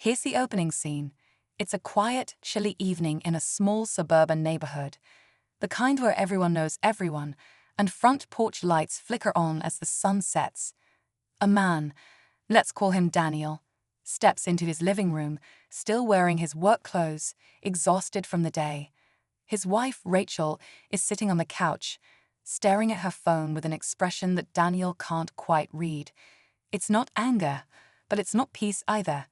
Here's the opening scene. It's a quiet, chilly evening in a small suburban neighborhood, the kind where everyone knows everyone, and front porch lights flicker on as the sun sets. A man, let's call him Daniel, steps into his living room, still wearing his work clothes, exhausted from the day. His wife, Rachel, is sitting on the couch, staring at her phone with an expression that Daniel can't quite read. It's not anger, but it's not peace either.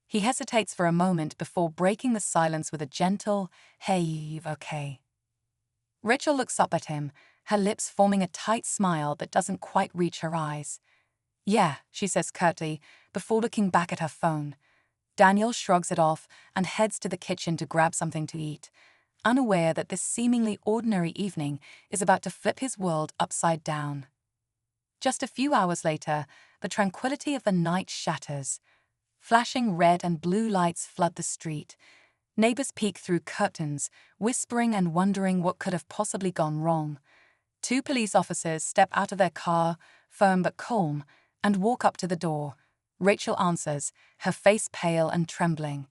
He hesitates for a moment before breaking the silence with a gentle, "Hey, okay." Rachel looks up at him, her lips forming a tight smile that doesn't quite reach her eyes. "Yeah," she says curtly, before looking back at her phone. Daniel shrugs it off and heads to the kitchen to grab something to eat, unaware that this seemingly ordinary evening is about to flip his world upside down. Just a few hours later, the tranquility of the night shatters. Flashing red and blue lights flood the street. Neighbors peek through curtains, whispering and wondering what could have possibly gone wrong. Two police officers step out of their car, firm but calm, and walk up to the door. Rachel answers, her face pale and trembling.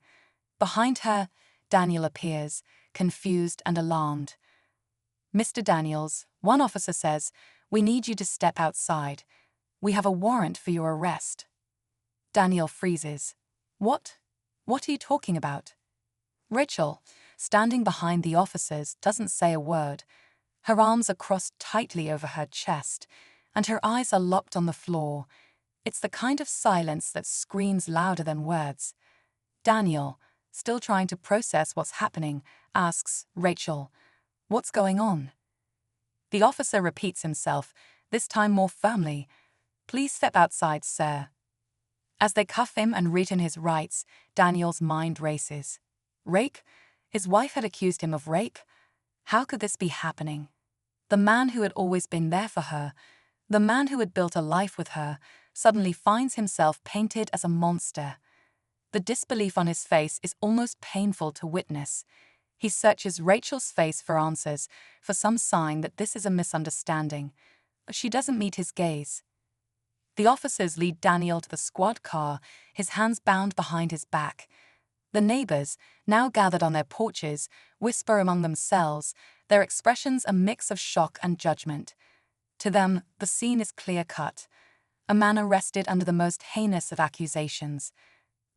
Behind her, Daniel appears, confused and alarmed. "Mr. Daniels," one officer says, "we need you to step outside. We have a warrant for your arrest." Daniel freezes. What? What are you talking about?" Rachel, standing behind the officers, doesn't say a word. Her arms are crossed tightly over her chest, and her eyes are locked on the floor. It's the kind of silence that screams louder than words. Daniel, still trying to process what's happening, asks Rachel, "What's going on?" The officer repeats himself, this time more firmly, "Please step outside, sir." As they cuff him and read in his rights, Daniel's mind races. Rape? His wife had accused him of rape? How could this be happening? The man who had always been there for her, the man who had built a life with her, suddenly finds himself painted as a monster. The disbelief on his face is almost painful to witness. He searches Rachel's face for answers, for some sign that this is a misunderstanding, but she doesn't meet his gaze. The officers lead Daniel to the squad car, his hands bound behind his back. The neighbors, now gathered on their porches, whisper among themselves, their expressions a mix of shock and judgment. To them, the scene is clear-cut. A man arrested under the most heinous of accusations.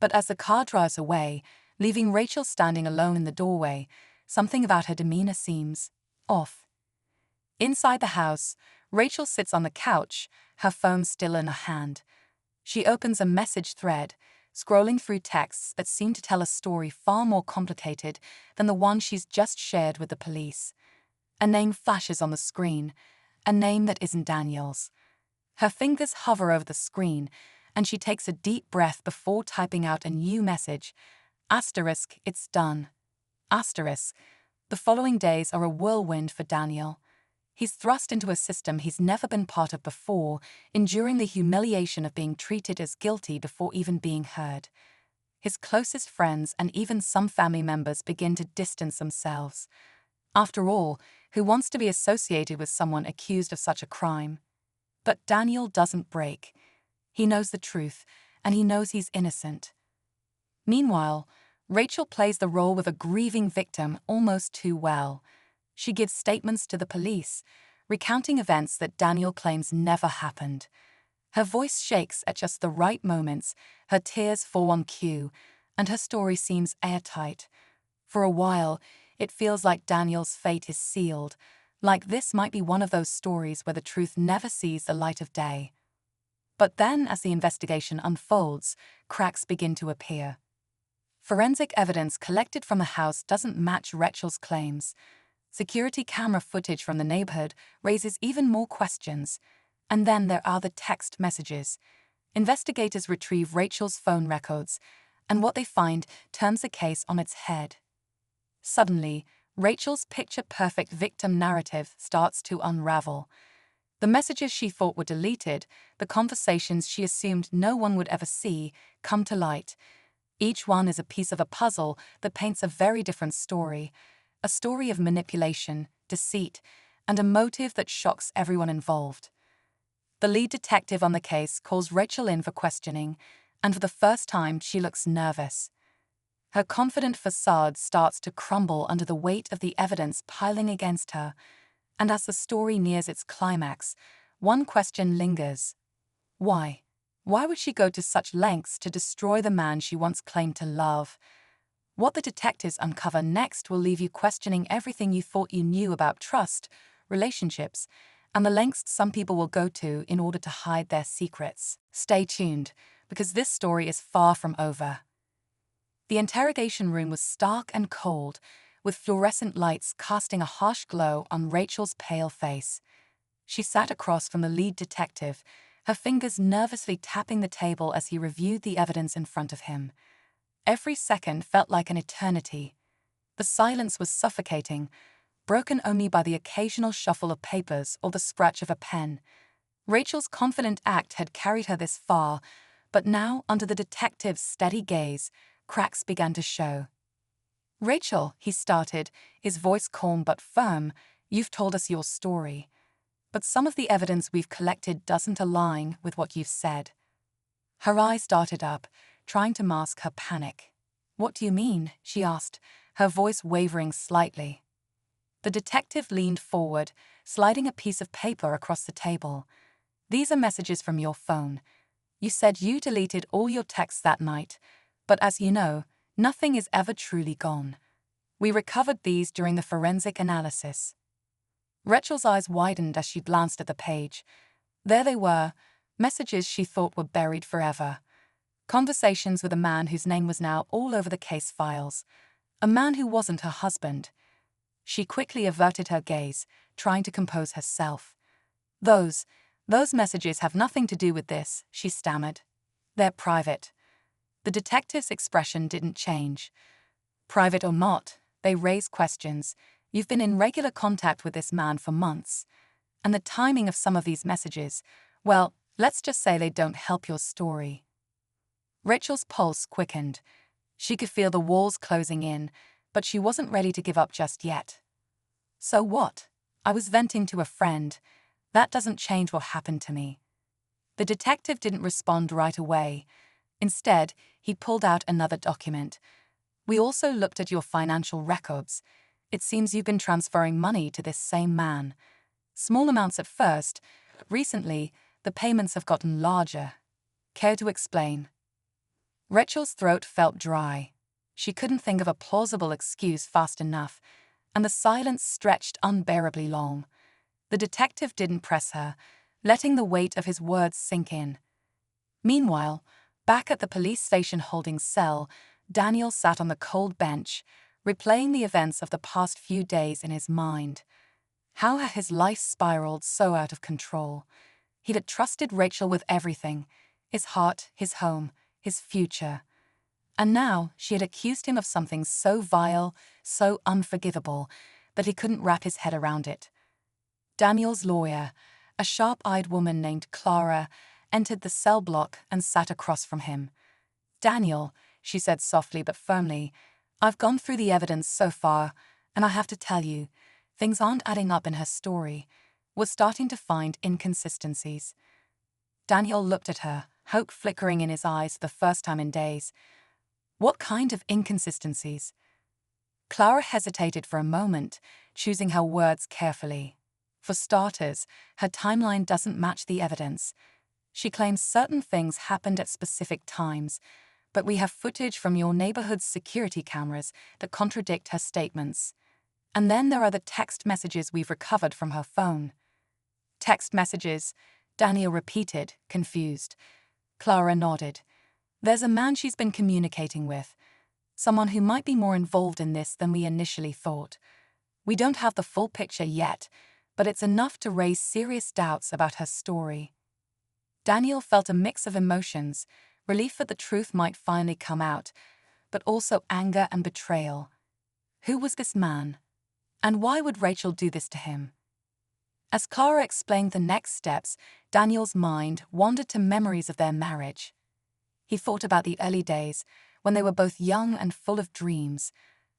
But as the car drives away, leaving Rachel standing alone in the doorway, something about her demeanor seems off. Inside the house, Rachel sits on the couch, her phone still in her hand. She opens a message thread, scrolling through texts that seem to tell a story far more complicated than the one she's just shared with the police. A name flashes on the screen, a name that isn't Daniel's. Her fingers hover over the screen, and she takes a deep breath before typing out a new message. Asterisk, it's done. Asterisk. The following days are a whirlwind for Daniel. He's thrust into a system he's never been part of before, enduring the humiliation of being treated as guilty before even being heard. His closest friends and even some family members begin to distance themselves. After all, who wants to be associated with someone accused of such a crime? But Daniel doesn't break. He knows the truth, and he knows he's innocent. Meanwhile, Rachel plays the role of a grieving victim almost too well. She gives statements to the police, recounting events that Daniel claims never happened. Her voice shakes at just the right moments, her tears fall on cue, and her story seems airtight. For a while, it feels like Daniel's fate is sealed, like this might be one of those stories where the truth never sees the light of day. But then, as the investigation unfolds, cracks begin to appear. Forensic evidence collected from the house doesn't match Rachel's claims. Security camera footage from the neighborhood raises even more questions. And then there are the text messages. Investigators retrieve Rachel's phone records, and what they find turns the case on its head. Suddenly, Rachel's picture-perfect victim narrative starts to unravel. The messages she thought were deleted, the conversations she assumed no one would ever see, come to light. Each one is a piece of a puzzle that paints a very different story. A story of manipulation, deceit, and a motive that shocks everyone involved. The lead detective on the case calls Rachel in for questioning, and for the first time she looks nervous. Her confident facade starts to crumble under the weight of the evidence piling against her, and as the story nears its climax, one question lingers. Why? Why would she go to such lengths to destroy the man she once claimed to love? What the detectives uncover next will leave you questioning everything you thought you knew about trust, relationships, and the lengths some people will go to in order to hide their secrets. Stay tuned, because this story is far from over. The interrogation room was stark and cold, with fluorescent lights casting a harsh glow on Rachel's pale face. She sat across from the lead detective, her fingers nervously tapping the table as he reviewed the evidence in front of him. Every second felt like an eternity. The silence was suffocating, broken only by the occasional shuffle of papers or the scratch of a pen. Rachel's confident act had carried her this far, but now, under the detective's steady gaze, cracks began to show. "Rachel," he started, his voice calm but firm, "you've told us your story. But some of the evidence we've collected doesn't align with what you've said." Her eyes darted up, trying to mask her panic. "What do you mean?" she asked, her voice wavering slightly. The detective leaned forward, sliding a piece of paper across the table. "These are messages from your phone. You said you deleted all your texts that night, but as you know, nothing is ever truly gone. We recovered these during the forensic analysis." Rachel's eyes widened as she glanced at the page. There they were, messages she thought were buried forever. Conversations with a man whose name was now all over the case files. A man who wasn't her husband. She quickly averted her gaze, trying to compose herself. Those messages have nothing to do with this," she stammered. "They're private." The detective's expression didn't change. "Private or not, they raise questions. You've been in regular contact with this man for months. And the timing of some of these messages, well, let's just say they don't help your story." Rachel's pulse quickened. She could feel the walls closing in, but she wasn't ready to give up just yet. "So what? I was venting to a friend. That doesn't change what happened to me." The detective didn't respond right away. Instead, he pulled out another document. "We also looked at your financial records. It seems you've been transferring money to this same man. Small amounts at first. Recently, the payments have gotten larger. Care to explain?" Rachel's throat felt dry. She couldn't think of a plausible excuse fast enough, and the silence stretched unbearably long. The detective didn't press her, letting the weight of his words sink in. Meanwhile, back at the police station holding cell, Daniel sat on the cold bench, replaying the events of the past few days in his mind. How had his life spiraled so out of control? He'd had trusted Rachel with everything: his heart, his home, his future. And now she had accused him of something so vile, so unforgivable, that he couldn't wrap his head around it. Daniel's lawyer, a sharp-eyed woman named Clara, entered the cell block and sat across from him. "Daniel," she said softly but firmly, "I've gone through the evidence so far, and I have to tell you, things aren't adding up in her story. We're starting to find inconsistencies." Daniel looked at her, hope flickering in his eyes for the first time in days. "What kind of inconsistencies?" Clara hesitated for a moment, choosing her words carefully. "For starters, her timeline doesn't match the evidence. She claims certain things happened at specific times, but we have footage from your neighborhood's security cameras that contradict her statements. And then there are the text messages we've recovered from her phone." "Text messages," Daniel repeated, confused. Clara nodded. "There's a man she's been communicating with, someone who might be more involved in this than we initially thought. We don't have the full picture yet, but it's enough to raise serious doubts about her story." Daniel felt a mix of emotions, relief that the truth might finally come out, but also anger and betrayal. Who was this man? And why would Rachel do this to him? As Clara explained the next steps, Daniel's mind wandered to memories of their marriage. He thought about the early days, when they were both young and full of dreams.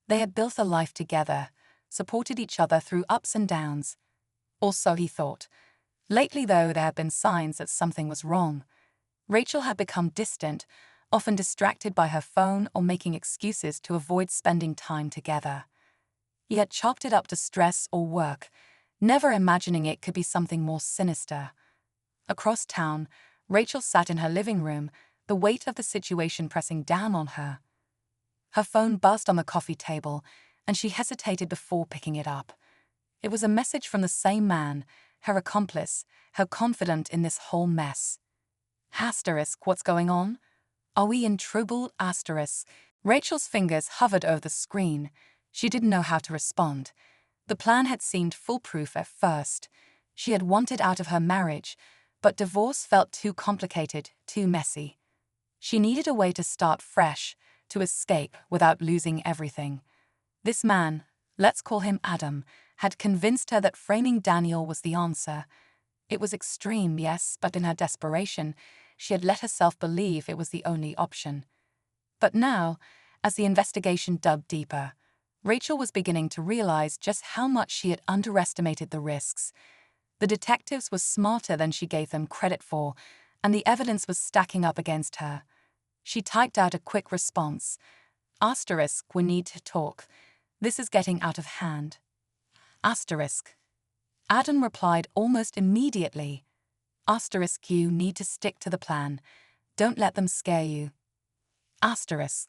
They had built a life together, supported each other through ups and downs. Or so he thought. Lately, though, there had been signs that something was wrong. Rachel had become distant, often distracted by her phone or making excuses to avoid spending time together. He had chalked it up to stress or work, never imagining it could be something more sinister. Across town, Rachel sat in her living room, the weight of the situation pressing down on her. Her phone buzzed on the coffee table, and she hesitated before picking it up. It was a message from the same man, her accomplice, her confidant in this whole mess. Asterisk, what's going on? Are we in trouble? Asterisk. Rachel's fingers hovered over the screen. She didn't know how to respond. The plan had seemed foolproof at first. She had wanted out of her marriage, but divorce felt too complicated, too messy. She needed a way to start fresh, to escape without losing everything. This man, let's call him Adam, had convinced her that framing Daniel was the answer. It was extreme, yes, but in her desperation, she had let herself believe it was the only option. But now, as the investigation dug deeper, Rachel was beginning to realize just how much she had underestimated the risks. The detectives were smarter than she gave them credit for, and the evidence was stacking up against her. She typed out a quick response. Asterisk, we need to talk. This is getting out of hand. Asterisk. Adam replied almost immediately. Asterisk, you need to stick to the plan. Don't let them scare you. Asterisk.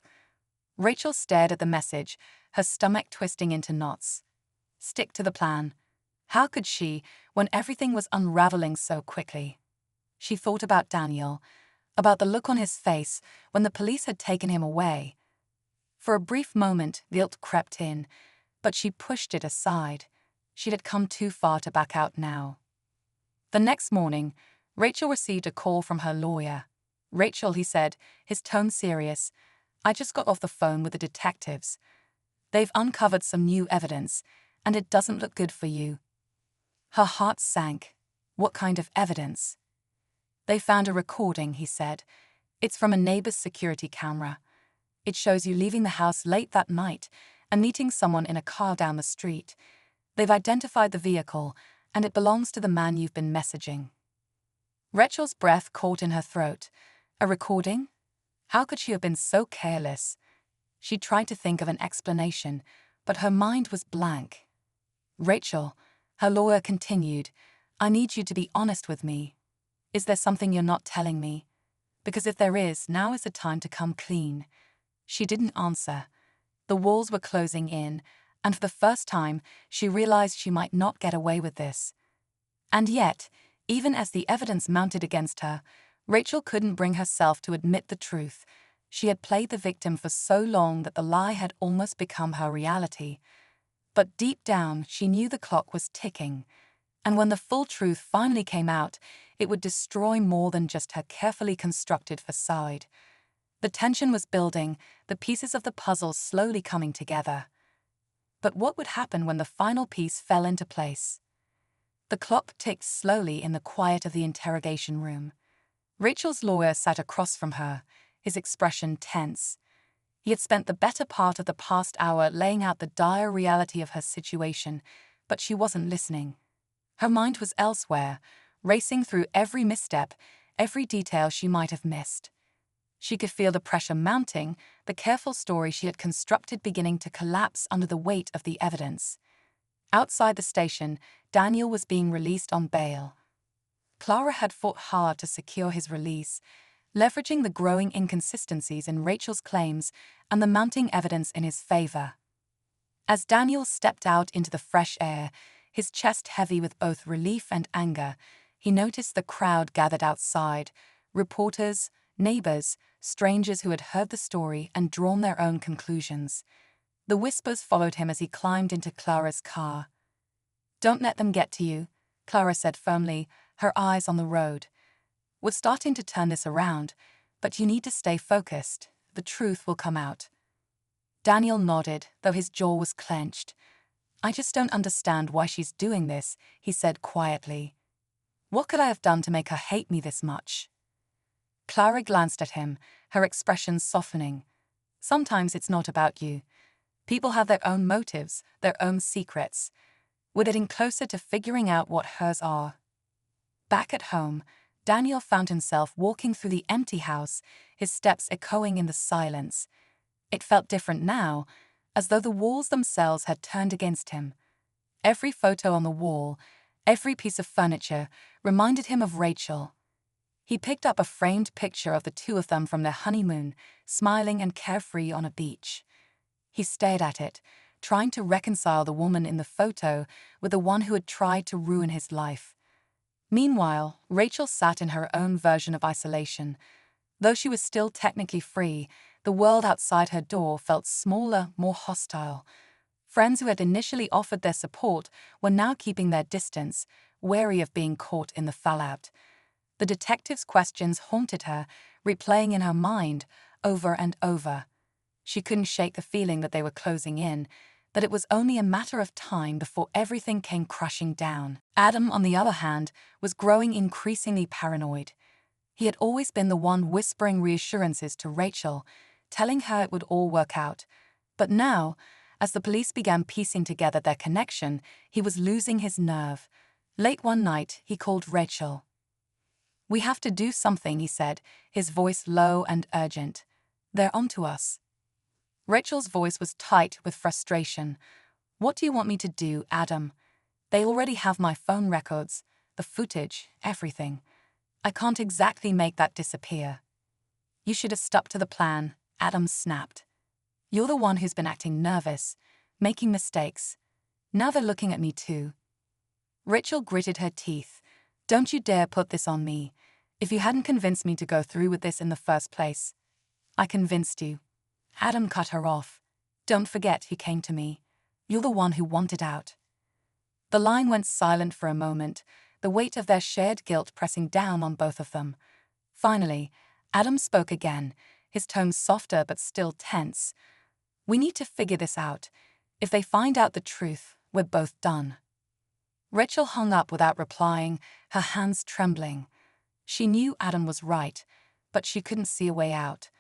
Rachel stared at the message, her stomach twisting into knots. Stick to the plan. How could she, when everything was unraveling so quickly? She thought about Daniel, about the look on his face when the police had taken him away. For a brief moment, guilt crept in, but she pushed it aside. She had come too far to back out now. The next morning, Rachel received a call from her lawyer. Rachel, he said, his tone serious, I just got off the phone with the detectives. They've uncovered some new evidence, and it doesn't look good for you. Her heart sank. What kind of evidence? They found a recording, he said. It's from a neighbor's security camera. It shows you leaving the house late that night and meeting someone in a car down the street. They've identified the vehicle, and it belongs to the man you've been messaging. Rachel's breath caught in her throat. A recording? How could she have been so careless? She tried to think of an explanation, but her mind was blank. Rachel, her lawyer continued, I need you to be honest with me. Is there something you're not telling me? Because if there is, now is the time to come clean. She didn't answer. The walls were closing in, and for the first time, she realized she might not get away with this. And yet, even as the evidence mounted against her, Rachel couldn't bring herself to admit the truth. She had played the victim for so long that the lie had almost become her reality. But deep down, she knew the clock was ticking, and when the full truth finally came out, it would destroy more than just her carefully constructed facade. The tension was building, the pieces of the puzzle slowly coming together. But what would happen when the final piece fell into place? The clock ticked slowly in the quiet of the interrogation room. Rachel's lawyer sat across from her, his expression tense. He had spent the better part of the past hour laying out the dire reality of her situation, but she wasn't listening. Her mind was elsewhere, racing through every misstep, every detail she might have missed. She could feel the pressure mounting, the careful story she had constructed beginning to collapse under the weight of the evidence. Outside the station, Daniel was being released on bail. Clara had fought hard to secure his release, leveraging the growing inconsistencies in Rachel's claims and the mounting evidence in his favor. As Daniel stepped out into the fresh air, his chest heavy with both relief and anger, he noticed the crowd gathered outside, reporters, neighbors, strangers who had heard the story and drawn their own conclusions. The whispers followed him as he climbed into Clara's car. Don't let them get to you, Clara said firmly, her eyes on the road. We're starting to turn this around, but you need to stay focused. The truth will come out. Daniel nodded, though his jaw was clenched. I just don't understand why she's doing this, he said quietly. What could I have done to make her hate me this much? Clara glanced at him, her expression softening. Sometimes it's not about you. People have their own motives, their own secrets. We're getting closer to figuring out what hers are. Back at home, Daniel found himself walking through the empty house, his steps echoing in the silence. It felt different now, as though the walls themselves had turned against him. Every photo on the wall, every piece of furniture, reminded him of Rachel. He picked up a framed picture of the two of them from their honeymoon, smiling and carefree on a beach. He stared at it, trying to reconcile the woman in the photo with the one who had tried to ruin his life. Meanwhile, Rachel sat in her own version of isolation. Though she was still technically free, the world outside her door felt smaller, more hostile. Friends who had initially offered their support were now keeping their distance, wary of being caught in the fallout. The detective's questions haunted her, replaying in her mind over and over. She couldn't shake the feeling that they were closing in, that it was only a matter of time before everything came crashing down. Adam, on the other hand, was growing increasingly paranoid. He had always been the one whispering reassurances to Rachel, telling her it would all work out. But now, as the police began piecing together their connection, he was losing his nerve. Late one night, he called Rachel. "We have to do something," he said, his voice low and urgent. "They're onto us." Rachel's voice was tight with frustration. "What do you want me to do, Adam? They already have my phone records, the footage, everything. I can't exactly make that disappear." "You should have stuck to the plan," Adam snapped. "You're the one who's been acting nervous, making mistakes. Now they're looking at me too." Rachel gritted her teeth. "Don't you dare put this on me. If you hadn't convinced me to go through with this in the first place." "I convinced you." Adam cut her off. "Don't forget he came to me. You're the one who wanted out." The line went silent for a moment, the weight of their shared guilt pressing down on both of them. Finally, Adam spoke again, his tone softer but still tense. "We need to figure this out. If they find out the truth, we're both done." Rachel hung up without replying, her hands trembling. She knew Adam was right, but she couldn't see a way out.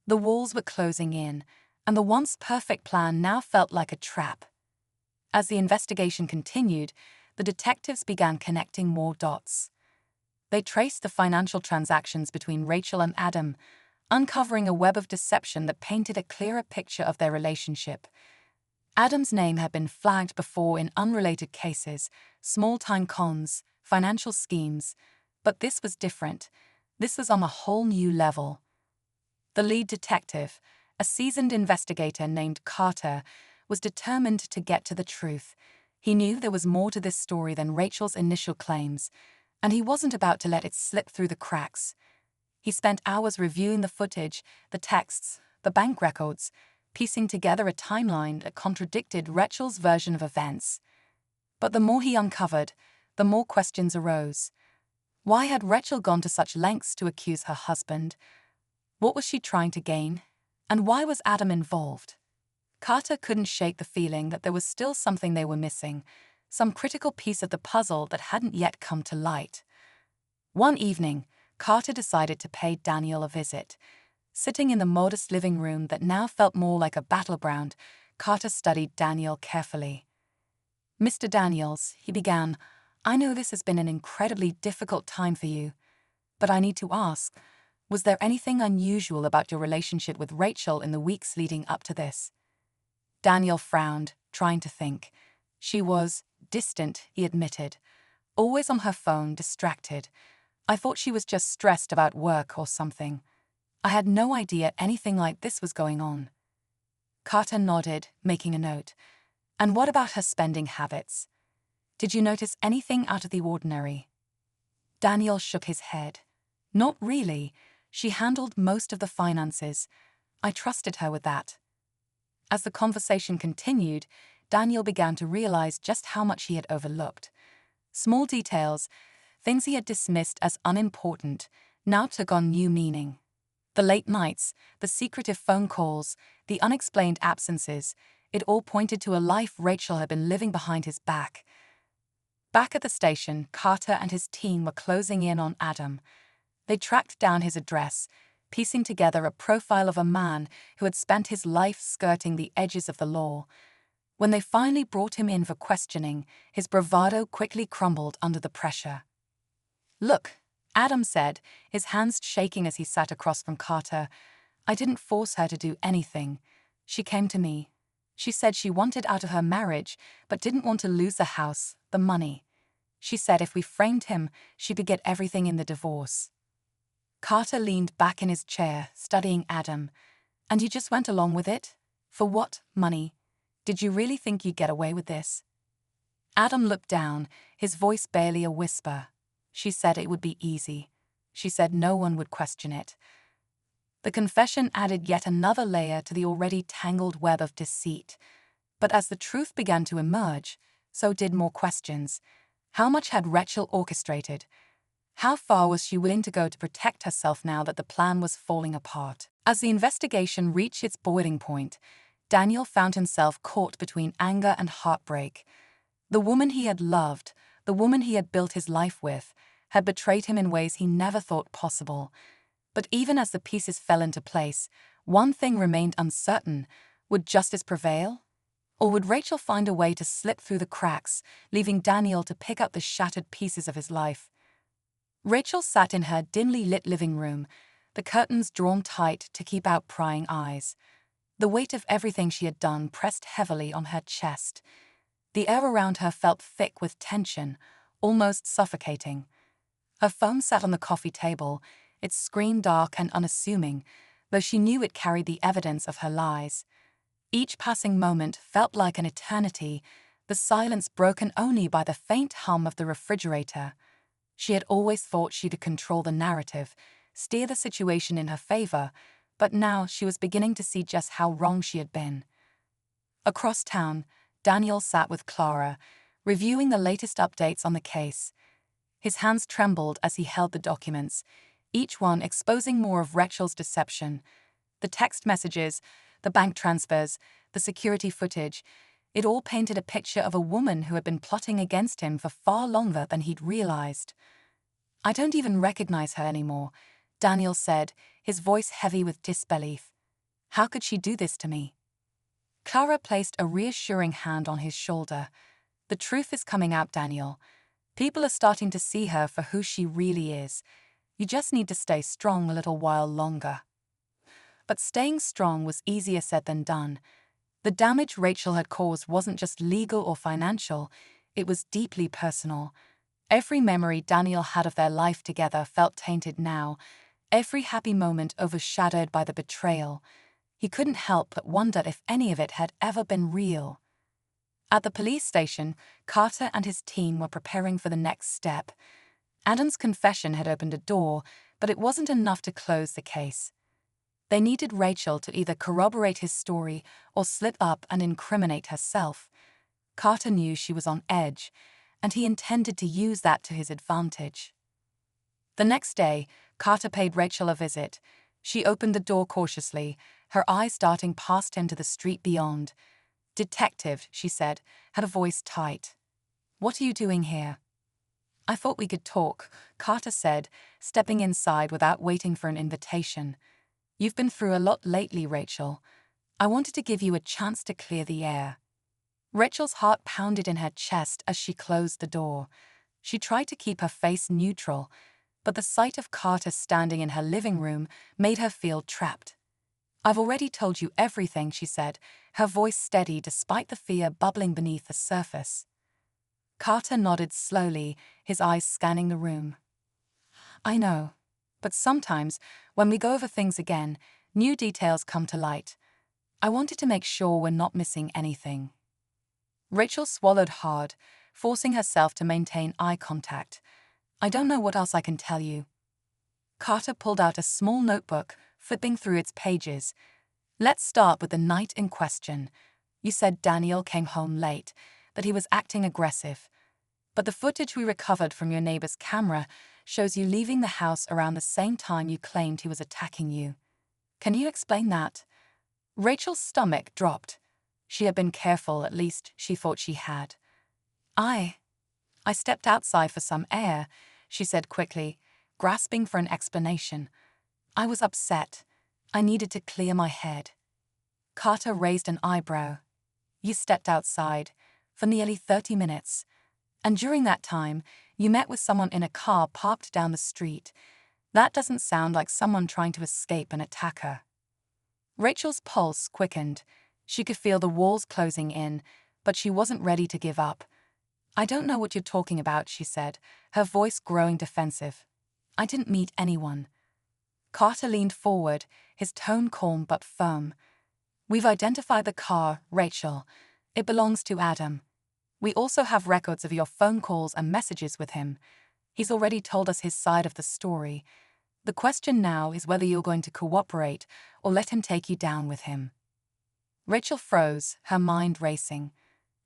The walls were closing in, and the once perfect plan now felt like a trap. As the investigation continued, the detectives began connecting more dots. They traced the financial transactions between Rachel and Adam, uncovering a web of deception that painted a clearer picture of their relationship. Adam's name had been flagged before in unrelated cases, small-time cons, financial schemes, but this was different. This was on a whole new level. The lead detective, a seasoned investigator named Carter, was determined to get to the truth. He knew there was more to this story than Rachel's initial claims, and he wasn't about to let it slip through the cracks. He spent hours reviewing the footage, the texts, the bank records, piecing together a timeline that contradicted Rachel's version of events. But the more he uncovered, the more questions arose. Why had Rachel gone to such lengths to accuse her husband? What was she trying to gain? And why was Adam involved? Carter couldn't shake the feeling that there was still something they were missing, some critical piece of the puzzle that hadn't yet come to light. One evening, Carter decided to pay Daniel a visit. Sitting in the modest living room that now felt more like a battleground, Carter studied Daniel carefully. "Mr. Daniels," he began, "I know this has been an incredibly difficult time for you, but I need to ask, was there anything unusual about your relationship with Rachel in the weeks leading up to this?" Daniel frowned, trying to think. "She was distant," he admitted. "Always on her phone, distracted. I thought she was just stressed about work or something. I had no idea anything like this was going on." Carter nodded, making a note. "And what about her spending habits? Did you notice anything out of the ordinary?" Daniel shook his head. "Not really. She handled most of the finances. I trusted her with that." As the conversation continued, Daniel began to realize just how much he had overlooked. Small details, things he had dismissed as unimportant, now took on new meaning. The late nights, the secretive phone calls, the unexplained absences, it all pointed to a life Rachel had been living behind his back. Back at the station, Carter and his team were closing in on Adam. They tracked down his address, piecing together a profile of a man who had spent his life skirting the edges of the law. When they finally brought him in for questioning, his bravado quickly crumbled under the pressure. "Look," Adam said, his hands shaking as he sat across from Carter. "I didn't force her to do anything. She came to me. She said she wanted out of her marriage, but didn't want to lose the house, the money. She said if we framed him, she could get everything in the divorce." Carter leaned back in his chair, studying Adam. "And you just went along with it? For what money? Did you really think you'd get away with this?" Adam looked down, his voice barely a whisper. "She said it would be easy. She said no one would question it." The confession added yet another layer to the already tangled web of deceit. But as the truth began to emerge, so did more questions. How much had Rachel orchestrated? How far was she willing to go to protect herself now that the plan was falling apart? As the investigation reached its boiling point, Daniel found himself caught between anger and heartbreak. The woman he had loved, the woman he had built his life with, had betrayed him in ways he never thought possible. But even as the pieces fell into place, one thing remained uncertain. Would justice prevail? Or would Rachel find a way to slip through the cracks, leaving Daniel to pick up the shattered pieces of his life? Rachel sat in her dimly lit living room, the curtains drawn tight to keep out prying eyes. The weight of everything she had done pressed heavily on her chest. The air around her felt thick with tension, almost suffocating. Her phone sat on the coffee table, its screen dark and unassuming, though she knew it carried the evidence of her lies. Each passing moment felt like an eternity, the silence broken only by the faint hum of the refrigerator. She had always thought she could control the narrative, steer the situation in her favor, but now she was beginning to see just how wrong she had been. Across town, Daniel sat with Clara, reviewing the latest updates on the case. His hands trembled as he held the documents, each one exposing more of Rachel's deception. The text messages, the bank transfers, the security footage, it all painted a picture of a woman who had been plotting against him for far longer than he'd realized. "I don't even recognize her anymore," Daniel said, his voice heavy with disbelief. "How could she do this to me?" Clara placed a reassuring hand on his shoulder. "The truth is coming out, Daniel. People are starting to see her for who she really is. You just need to stay strong a little while longer." But staying strong was easier said than done. The damage Rachel had caused wasn't just legal or financial, it was deeply personal. Every memory Daniel had of their life together felt tainted now, every happy moment overshadowed by the betrayal. He couldn't help but wonder if any of it had ever been real. At the police station, Carter and his team were preparing for the next step. Adam's confession had opened a door, but it wasn't enough to close the case. They needed Rachel to either corroborate his story or slip up and incriminate herself. Carter knew she was on edge, and he intended to use that to his advantage. The next day, Carter paid Rachel a visit. She opened the door cautiously, her eyes darting past him to the street beyond. "Detective," she said, her voice tight. "What are you doing here?" "I thought we could talk," Carter said, stepping inside without waiting for an invitation. "You've been through a lot lately, Rachel. I wanted to give you a chance to clear the air." Rachel's heart pounded in her chest as she closed the door. She tried to keep her face neutral, but the sight of Carter standing in her living room made her feel trapped. "I've already told you everything," she said, her voice steady despite the fear bubbling beneath the surface. Carter nodded slowly, his eyes scanning the room. "I know. But sometimes, when we go over things again, new details come to light. I wanted to make sure we're not missing anything." Rachel swallowed hard, forcing herself to maintain eye contact. "I don't know what else I can tell you." Carter pulled out a small notebook, flipping through its pages. "Let's start with the night in question. You said Daniel came home late, that he was acting aggressive. But the footage we recovered from your neighbor's camera shows you leaving the house around the same time you claimed he was attacking you. Can you explain that?" Rachel's stomach dropped. She had been careful, at least she thought she had. I stepped outside for some air," she said quickly, grasping for an explanation. "I was upset. I needed to clear my head." Carter raised an eyebrow. "You stepped outside for nearly 30 minutes. And during that time, you met with someone in a car parked down the street. That doesn't sound like someone trying to escape an attacker. Rachel's pulse quickened. She could feel the walls closing in, but she wasn't ready to give up. "I don't know what you're talking about," she said, her voice growing defensive. "I didn't meet anyone." Carter leaned forward, his tone calm but firm. "We've identified the car, Rachel. It belongs to Adam. We also have records of your phone calls and messages with him. He's already told us his side of the story. The question now is whether you're going to cooperate or let him take you down with him." Rachel froze, her mind racing.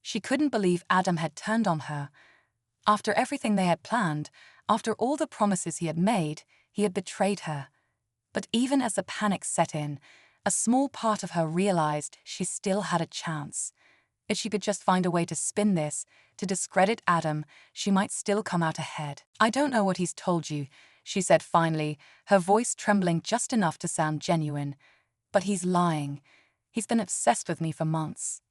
She couldn't believe Adam had turned on her. After everything they had planned, after all the promises he had made, he had betrayed her. But even as the panic set in, a small part of her realized she still had a chance. If she could just find a way to spin this, to discredit Adam, she might still come out ahead. "I don't know what he's told you," she said finally, her voice trembling just enough to sound genuine. "But he's lying. He's been obsessed with me for months.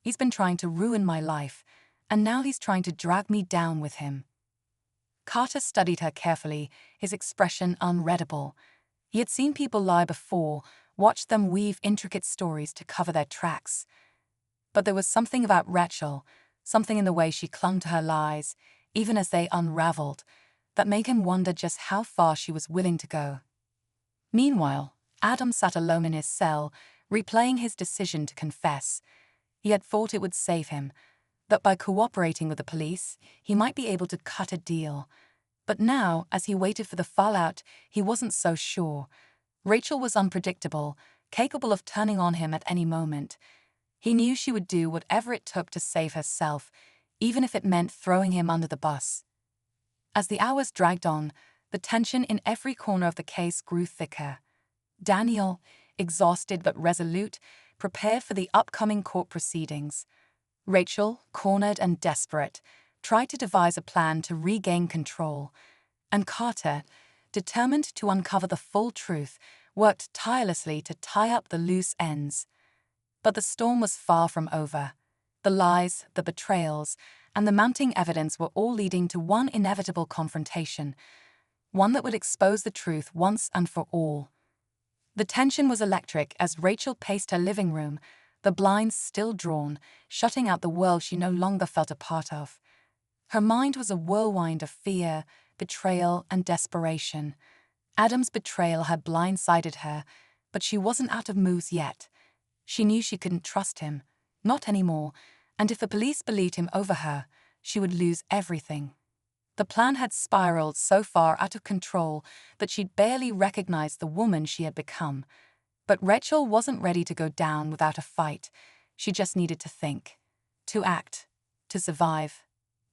He's been trying to ruin my life, and now he's trying to drag me down with him." Carter studied her carefully, his expression unreadable. He had seen people lie before, watched them weave intricate stories to cover their tracks. But there was something about Rachel, something in the way she clung to her lies, even as they unraveled, that made him wonder just how far she was willing to go. Meanwhile, Adam sat alone in his cell, replaying his decision to confess. He had thought it would save him, that by cooperating with the police, he might be able to cut a deal. But now, as he waited for the fallout, he wasn't so sure. Rachel was unpredictable, capable of turning on him at any moment. He knew she would do whatever it took to save herself, even if it meant throwing him under the bus. As the hours dragged on, the tension in every corner of the case grew thicker. Daniel, exhausted but resolute, prepared for the upcoming court proceedings. Rachel, cornered and desperate, tried to devise a plan to regain control. And Carter, determined to uncover the full truth, worked tirelessly to tie up the loose ends. But the storm was far from over. The lies, the betrayals, and the mounting evidence were all leading to one inevitable confrontation, one that would expose the truth once and for all. The tension was electric as Rachel paced her living room, the blinds still drawn, shutting out the world she no longer felt a part of. Her mind was a whirlwind of fear, betrayal, and desperation. Adam's betrayal had blindsided her, but she wasn't out of moves yet. She knew she couldn't trust him, not anymore, and if the police believed him over her, she would lose everything. The plan had spiraled so far out of control that she'd barely recognized the woman she had become. But Rachel wasn't ready to go down without a fight. She just needed to think, to act, to survive.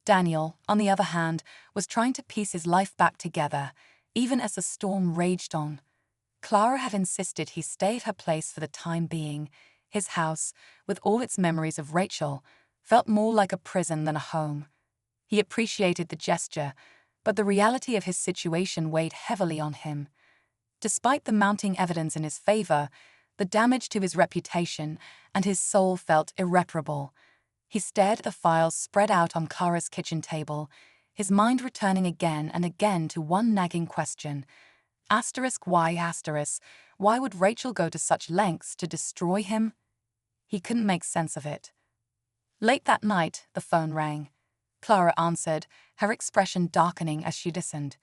Daniel, on the other hand, was trying to piece his life back together, even as the storm raged on. Clara had insisted he stay at her place for the time being. His house, with all its memories of Rachel, felt more like a prison than a home. He appreciated the gesture, but the reality of his situation weighed heavily on him. Despite the mounting evidence in his favor, the damage to his reputation and his soul felt irreparable. He stared at the files spread out on Clara's kitchen table, his mind returning again and again to one nagging question. Why would Rachel go to such lengths to destroy him? He couldn't make sense of it. Late that night, the phone rang. Clara answered, her expression darkening as she listened.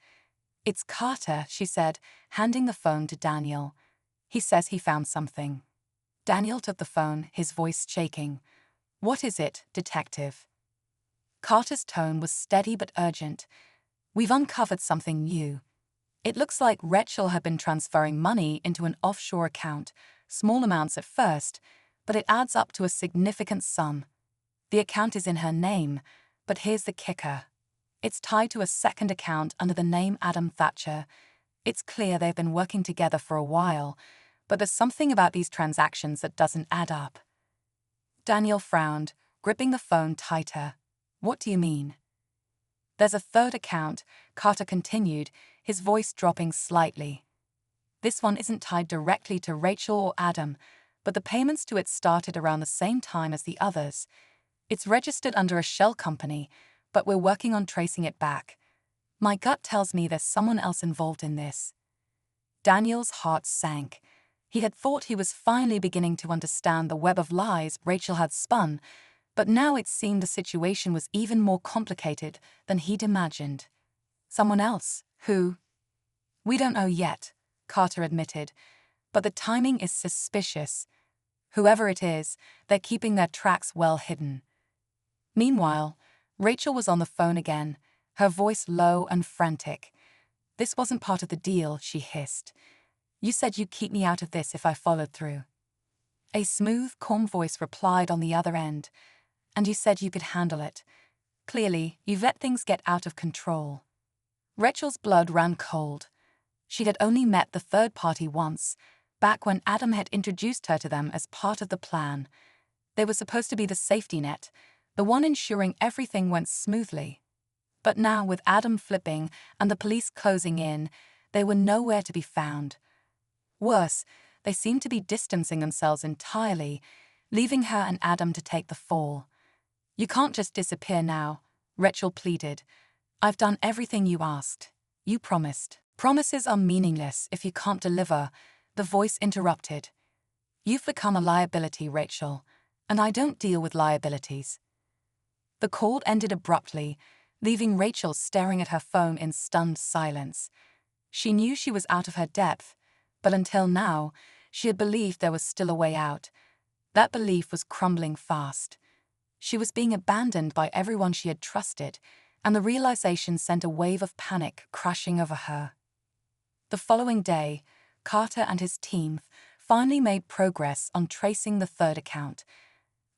"It's Carter," she said, handing the phone to Daniel. "He says he found something." Daniel took the phone, his voice shaking. "What is it, detective?" Carter's tone was steady but urgent. "We've uncovered something new. It looks like Rachel had been transferring money into an offshore account, small amounts at first, but it adds up to a significant sum. The account is in her name, but here's the kicker. It's tied to a second account under the name Adam Thatcher. It's clear they've been working together for a while, but there's something about these transactions that doesn't add up." Daniel frowned, gripping the phone tighter. "What do you mean?" "There's a third account," Carter continued, his voice dropping slightly. "This one isn't tied directly to Rachel or Adam, but the payments to it started around the same time as the others. It's registered under a shell company, but we're working on tracing it back. My gut tells me there's someone else involved in this." Daniel's heart sank. He had thought he was finally beginning to understand the web of lies Rachel had spun, but now it seemed the situation was even more complicated than he'd imagined. Someone else? Who? "We don't know yet," Carter admitted, "but the timing is suspicious. Whoever it is, they're keeping their tracks well hidden." Meanwhile, Rachel was on the phone again, her voice low and frantic. "This wasn't part of the deal," she hissed. "You said you'd keep me out of this if I followed through." A smooth, calm voice replied on the other end. "And you said you could handle it. Clearly, you've let things get out of control." Rachel's blood ran cold. She had only met the third party once, back when Adam had introduced her to them as part of the plan. They were supposed to be the safety net, the one ensuring everything went smoothly. But now, with Adam flipping and the police closing in, they were nowhere to be found. Worse, they seemed to be distancing themselves entirely, leaving her and Adam to take the fall. "You can't just disappear now," Rachel pleaded. "I've done everything you asked. You promised." "Promises are meaningless if you can't deliver," the voice interrupted. "You've become a liability, Rachel, and I don't deal with liabilities." The call ended abruptly, leaving Rachel staring at her phone in stunned silence. She knew she was out of her depth, but until now, she had believed there was still a way out. That belief was crumbling fast. She was being abandoned by everyone she had trusted, and the realization sent a wave of panic crashing over her. The following day, Carter and his team finally made progress on tracing the third account.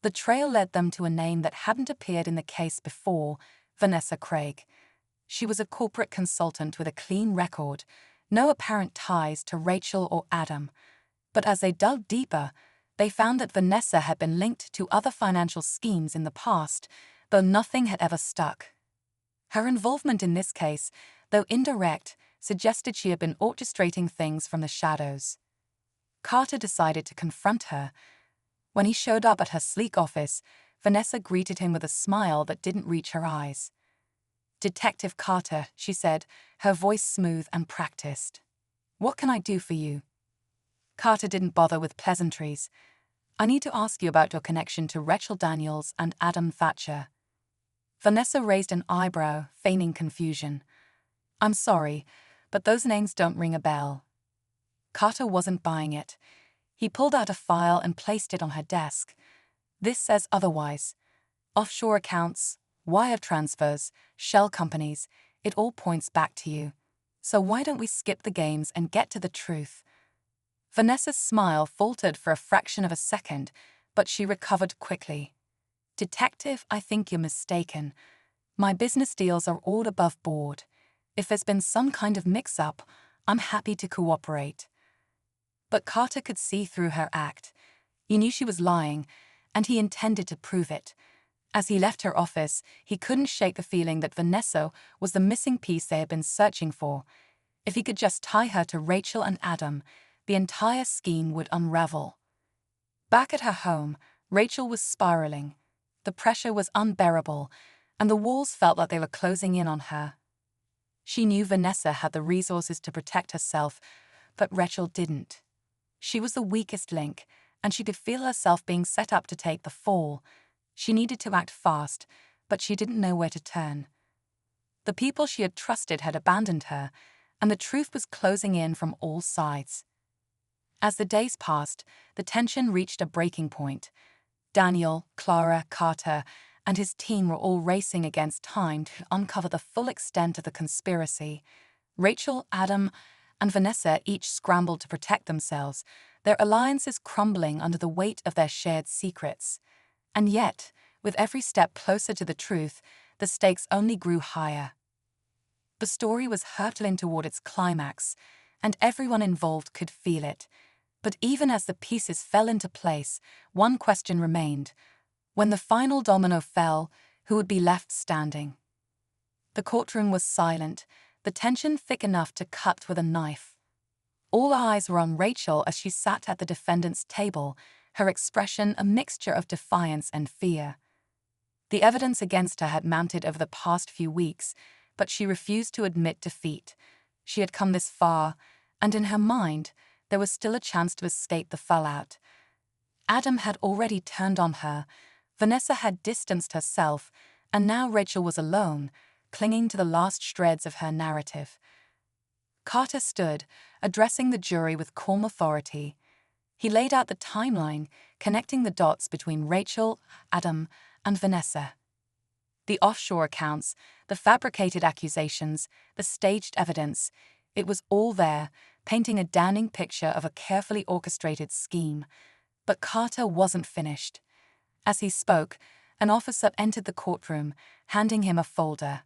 The trail led them to a name that hadn't appeared in the case before: Vanessa Craig. She was a corporate consultant with a clean record, no apparent ties to Rachel or Adam. But as they dug deeper, they found that Vanessa had been linked to other financial schemes in the past, though nothing had ever stuck. Her involvement in this case, though indirect, suggested she had been orchestrating things from the shadows. Carter decided to confront her. When he showed up at her sleek office, Vanessa greeted him with a smile that didn't reach her eyes. "Detective Carter," she said, her voice smooth and practiced. "What can I do for you?" Carter didn't bother with pleasantries. "I need to ask you about your connection to Rachel Daniels and Adam Thatcher." Vanessa raised an eyebrow, feigning confusion. "I'm sorry, but those names don't ring a bell." Carter wasn't buying it. He pulled out a file and placed it on her desk. "This says otherwise. Offshore accounts, wire transfers, shell companies, it all points back to you. So why don't we skip the games and get to the truth?" Vanessa's smile faltered for a fraction of a second, but she recovered quickly. "Detective, I think you're mistaken. My business deals are all above board. If there's been some kind of mix-up, I'm happy to cooperate." But Carter could see through her act. He knew she was lying, and he intended to prove it. As he left her office, he couldn't shake the feeling that Vanessa was the missing piece they had been searching for. If he could just tie her to Rachel and Adam, the entire scheme would unravel. Back at her home, Rachel was spiraling. The pressure was unbearable, and the walls felt like they were closing in on her. She knew Vanessa had the resources to protect herself, but Rachel didn't. She was the weakest link, and she could feel herself being set up to take the fall. She needed to act fast, but she didn't know where to turn. The people she had trusted had abandoned her, and the truth was closing in from all sides. As the days passed, the tension reached a breaking point. Daniel, Clara, Carter, and his team were all racing against time to uncover the full extent of the conspiracy. Rachel, Adam, and Vanessa each scrambled to protect themselves, their alliances crumbling under the weight of their shared secrets. And yet, with every step closer to the truth, the stakes only grew higher. The story was hurtling toward its climax, and everyone involved could feel it. But even as the pieces fell into place, one question remained. When the final domino fell, who would be left standing? The courtroom was silent, the tension thick enough to cut with a knife. All eyes were on Rachel as she sat at the defendant's table, her expression a mixture of defiance and fear. The evidence against her had mounted over the past few weeks, but she refused to admit defeat. She had come this far, and in her mind, there was still a chance to escape the fallout. Adam had already turned on her, Vanessa had distanced herself, and now Rachel was alone, clinging to the last shreds of her narrative. Carter stood, addressing the jury with calm authority. He laid out the timeline, connecting the dots between Rachel, Adam, and Vanessa. The offshore accounts, the fabricated accusations, the staged evidence, it was all there, painting a damning picture of a carefully orchestrated scheme. But Carter wasn't finished. As he spoke, an officer entered the courtroom, handing him a folder.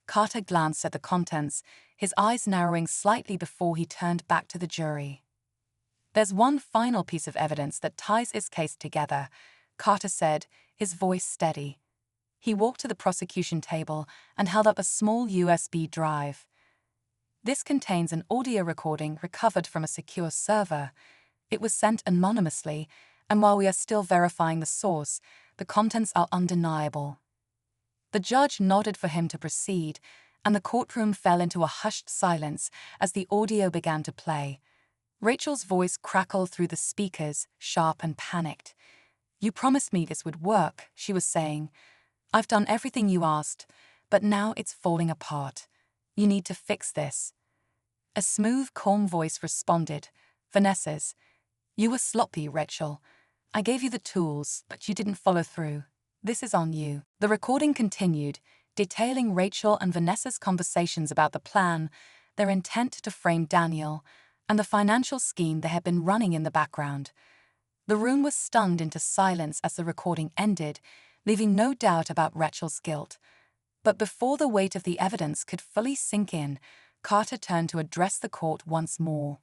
Carter glanced at the contents, his eyes narrowing slightly before he turned back to the jury. "There's one final piece of evidence that ties this case together," Carter said, his voice steady. He walked to the prosecution table and held up a small USB drive. This contains an audio recording recovered from a secure server. It was sent anonymously, and while we are still verifying the source, the contents are undeniable. The judge nodded for him to proceed, and the courtroom fell into a hushed silence as the audio began to play. Rachel's voice crackled through the speakers, sharp and panicked. "You promised me this would work," she was saying. "I've done everything you asked, but now it's falling apart. You need to fix this." A smooth, calm voice responded, Vanessa's. "You were sloppy, Rachel. I gave you the tools, but you didn't follow through. This is on you." The recording continued, detailing Rachel and Vanessa's conversations about the plan, their intent to frame Daniel, and the financial scheme they had been running in the background. The room was stunned into silence as the recording ended, leaving no doubt about Rachel's guilt. But before the weight of the evidence could fully sink in, Carter turned to address the court once more.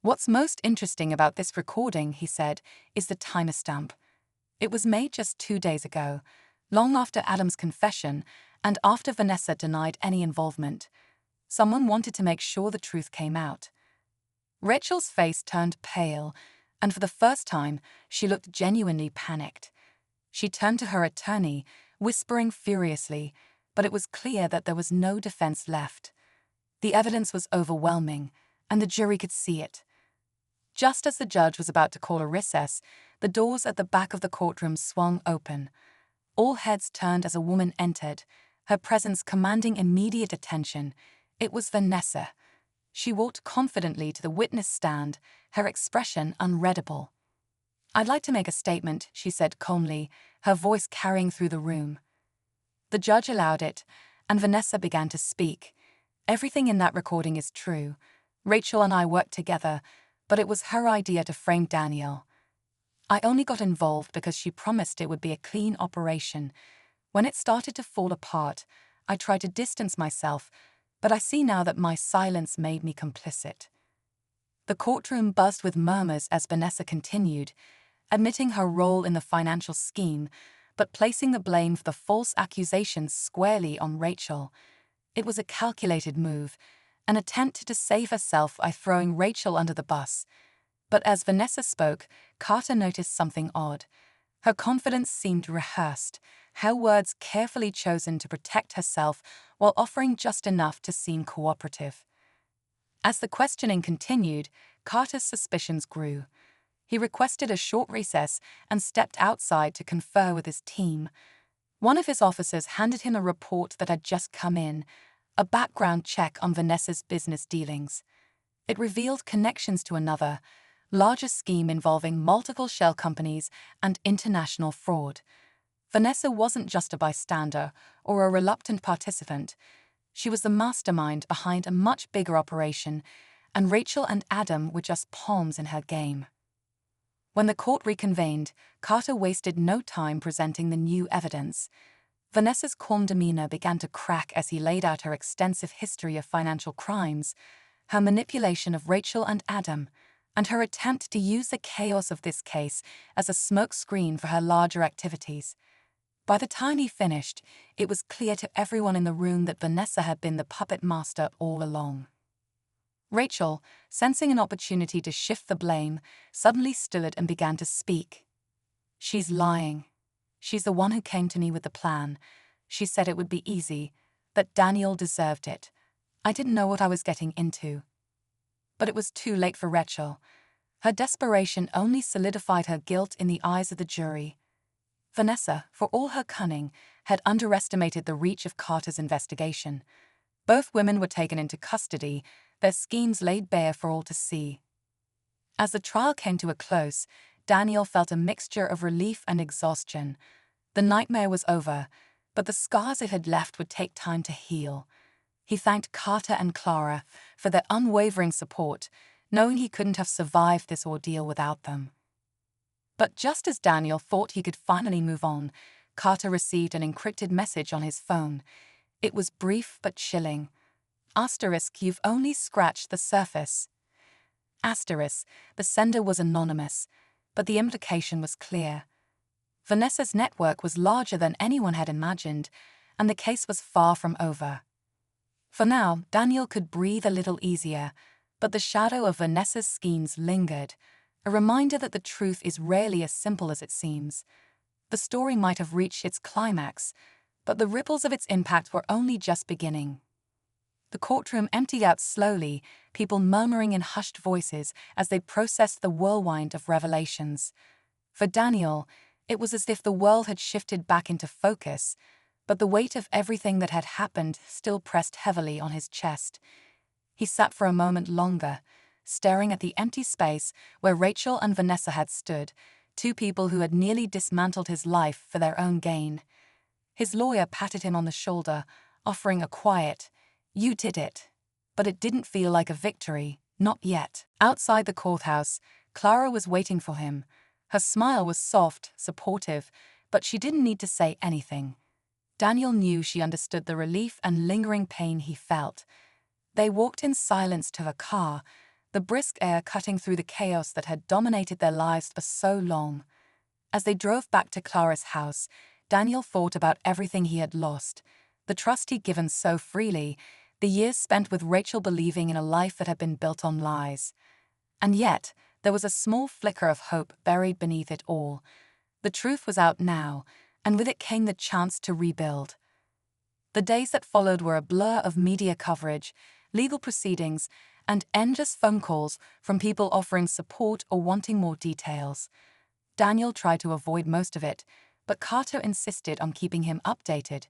"What's most interesting about this recording," he said, "is the timestamp. It was made just 2 days ago, long after Adam's confession and after Vanessa denied any involvement. Someone wanted to make sure the truth came out." Rachel's face turned pale, and for the first time, she looked genuinely panicked. She turned to her attorney, whispering furiously, but it was clear that there was no defense left. The evidence was overwhelming, and the jury could see it. Just as the judge was about to call a recess, the doors at the back of the courtroom swung open. All heads turned as a woman entered, her presence commanding immediate attention. It was Vanessa. She walked confidently to the witness stand, her expression unreadable. "I'd like to make a statement," she said calmly, her voice carrying through the room. The judge allowed it, and Vanessa began to speak. "Everything in that recording is true. Rachel and I worked together, but it was her idea to frame Daniel. I only got involved because she promised it would be a clean operation. When it started to fall apart, I tried to distance myself, but I see now that my silence made me complicit." The courtroom buzzed with murmurs as Vanessa continued, admitting her role in the financial scheme, but placing the blame for the false accusations squarely on Rachel. It was a calculated move, an attempt to save herself by throwing Rachel under the bus. But as Vanessa spoke, Carter noticed something odd. Her confidence seemed rehearsed, her words carefully chosen to protect herself while offering just enough to seem cooperative. As the questioning continued, Carter's suspicions grew. He requested a short recess and stepped outside to confer with his team. One of his officers handed him a report that had just come in, a background check on Vanessa's business dealings. It revealed connections to another, larger scheme involving multiple shell companies and international fraud. Vanessa wasn't just a bystander or a reluctant participant. She was the mastermind behind a much bigger operation, and Rachel and Adam were just pawns in her game. When the court reconvened, Carter wasted no time presenting the new evidence. Vanessa's calm demeanor began to crack as he laid out her extensive history of financial crimes, her manipulation of Rachel and Adam, and her attempt to use the chaos of this case as a smokescreen for her larger activities. By the time he finished, it was clear to everyone in the room that Vanessa had been the puppet master all along. Rachel, sensing an opportunity to shift the blame, suddenly stood and began to speak. "She's lying. She's the one who came to me with the plan. She said it would be easy, that Daniel deserved it. I didn't know what I was getting into. But it was too late for Rachel. Her desperation only solidified her guilt in the eyes of the jury. Vanessa, for all her cunning, had underestimated the reach of Carter's investigation. Both women were taken into custody, their schemes laid bare for all to see. As the trial came to a close, Daniel felt a mixture of relief and exhaustion. The nightmare was over, but the scars it had left would take time to heal. He thanked Carter and Clara for their unwavering support, knowing he couldn't have survived this ordeal without them. But just as Daniel thought he could finally move on, Carter received an encrypted message on his phone. It was brief but chilling. Asterisk, you've only scratched the surface. Asterisk, the sender was anonymous, but the implication was clear. Vanessa's network was larger than anyone had imagined, and the case was far from over. For now, Daniel could breathe a little easier, but the shadow of Vanessa's schemes lingered, a reminder that the truth is rarely as simple as it seems. The story might have reached its climax, but the ripples of its impact were only just beginning. The courtroom emptied out slowly, people murmuring in hushed voices as they processed the whirlwind of revelations. For Daniel, it was as if the world had shifted back into focus, but the weight of everything that had happened still pressed heavily on his chest. He sat for a moment longer, staring at the empty space where Rachel and Vanessa had stood, two people who had nearly dismantled his life for their own gain. His lawyer patted him on the shoulder, offering a quiet, "You did it." But it didn't feel like a victory, not yet. Outside the courthouse, Clara was waiting for him. Her smile was soft, supportive, but she didn't need to say anything. Daniel knew she understood the relief and lingering pain he felt. They walked in silence to her car, the brisk air cutting through the chaos that had dominated their lives for so long. As they drove back to Clara's house, Daniel thought about everything he had lost, the trust he'd given so freely, the years spent with Rachel believing in a life that had been built on lies. And yet, there was a small flicker of hope buried beneath it all. The truth was out now, and with it came the chance to rebuild. The days that followed were a blur of media coverage, legal proceedings, and endless phone calls from people offering support or wanting more details. Daniel tried to avoid most of it, but Carter insisted on keeping him updated.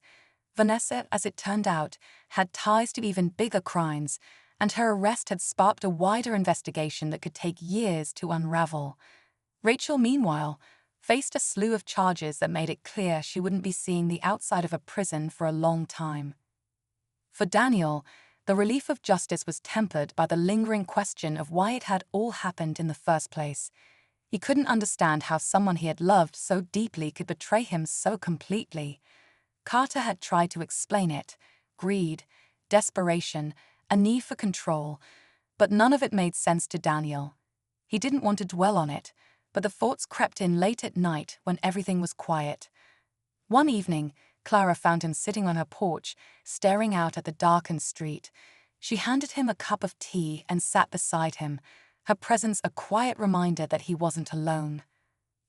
Vanessa, as it turned out, had ties to even bigger crimes, and her arrest had sparked a wider investigation that could take years to unravel. Rachel, meanwhile, faced a slew of charges that made it clear she wouldn't be seeing the outside of a prison for a long time. For Daniel, the relief of justice was tempered by the lingering question of why it had all happened in the first place. He couldn't understand how someone he had loved so deeply could betray him so completely. Carter had tried to explain it: greed, desperation, a need for control, but none of it made sense to Daniel. He didn't want to dwell on it, but the thoughts crept in late at night when everything was quiet. One evening, Clara found him sitting on her porch, staring out at the darkened street. She handed him a cup of tea and sat beside him, her presence a quiet reminder that he wasn't alone.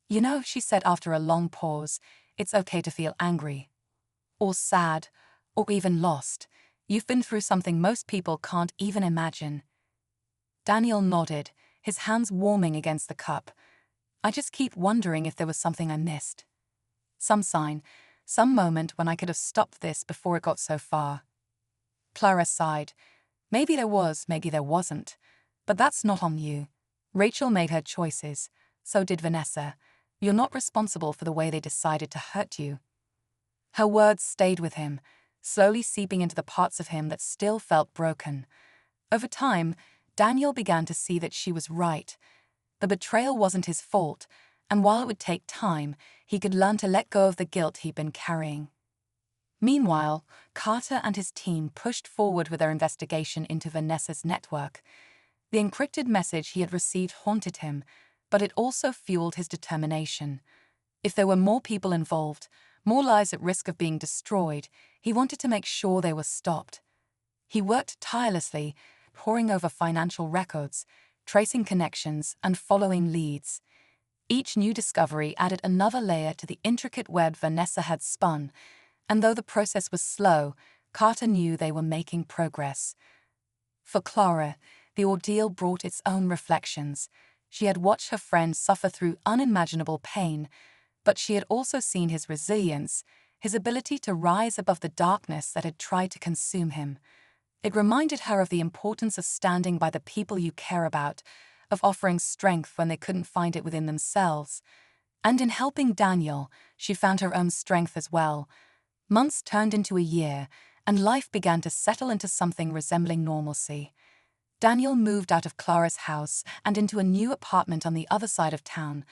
"You know," she said after a long pause, "it's okay to feel angry, or sad, or even lost. You've been through something most people can't even imagine." Daniel nodded, his hands warming against the cup. "I just keep wondering if there was something I missed. Some sign, some moment when I could have stopped this before it got so far." Clara sighed. "Maybe there was, maybe there wasn't. But that's not on you. Rachel made her choices. So did Vanessa. You're not responsible for the way they decided to hurt you." Her words stayed with him, slowly seeping into the parts of him that still felt broken. Over time, Daniel began to see that she was right. The betrayal wasn't his fault, and while it would take time, he could learn to let go of the guilt he'd been carrying. Meanwhile, Carter and his team pushed forward with their investigation into Vanessa's network. The encrypted message he had received haunted him, but it also fueled his determination. If there were more people involved, more lives at risk of being destroyed, he wanted to make sure they were stopped. He worked tirelessly, poring over financial records, tracing connections, and following leads. Each new discovery added another layer to the intricate web Vanessa had spun, and though the process was slow, Carter knew they were making progress. For Clara, the ordeal brought its own reflections. She had watched her friend suffer through unimaginable pain, but she had also seen his resilience, his ability to rise above the darkness that had tried to consume him. It reminded her of the importance of standing by the people you care about, of offering strength when they couldn't find it within themselves. And in helping Daniel, she found her own strength as well. Months turned into a year, and life began to settle into something resembling normalcy. Daniel moved out of Clara's house and into a new apartment on the other side of town,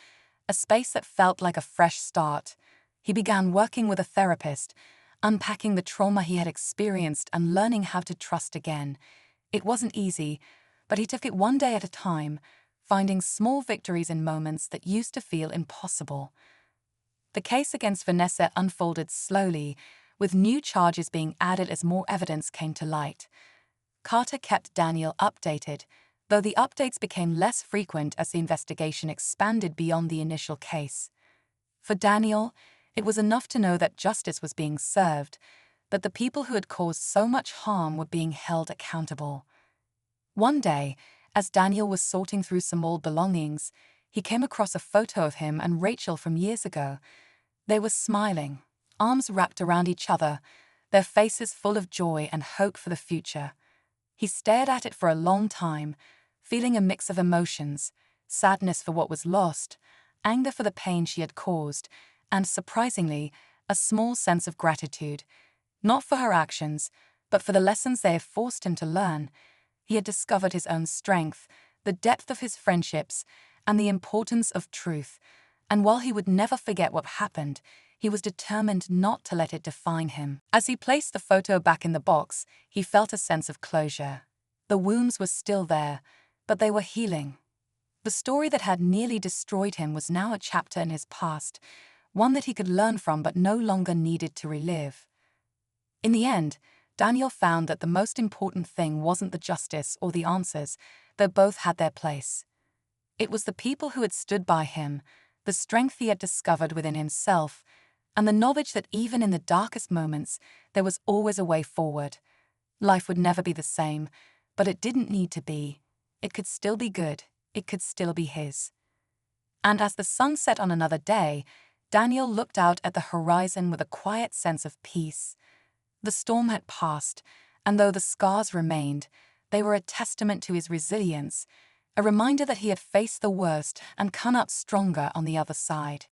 a space that felt like a fresh start. He began working with a therapist, unpacking the trauma he had experienced and learning how to trust again. It wasn't easy, but he took it one day at a time, finding small victories in moments that used to feel impossible. The case against Vanessa unfolded slowly, with new charges being added as more evidence came to light. Carter kept Daniel updated, though the updates became less frequent as the investigation expanded beyond the initial case. For Daniel, it was enough to know that justice was being served, that the people who had caused so much harm were being held accountable. One day, as Daniel was sorting through some old belongings, he came across a photo of him and Rachel from years ago. They were smiling, arms wrapped around each other, their faces full of joy and hope for the future. He stared at it for a long time, feeling a mix of emotions, sadness for what was lost, anger for the pain she had caused, and, surprisingly, a small sense of gratitude, not for her actions, but for the lessons they had forced him to learn. He had discovered his own strength, the depth of his friendships, and the importance of truth, and while he would never forget what happened, he was determined not to let it define him. As he placed the photo back in the box, he felt a sense of closure. The wounds were still there, but they were healing. The story that had nearly destroyed him was now a chapter in his past, one that he could learn from but no longer needed to relive. In the end, Daniel found that the most important thing wasn't the justice or the answers, though both had their place. It was the people who had stood by him, the strength he had discovered within himself, and the knowledge that even in the darkest moments, there was always a way forward. Life would never be the same, but it didn't need to be. It could still be good. It could still be his. And as the sun set on another day, Daniel looked out at the horizon with a quiet sense of peace. The storm had passed, and though the scars remained, they were a testament to his resilience, a reminder that he had faced the worst and come out stronger on the other side.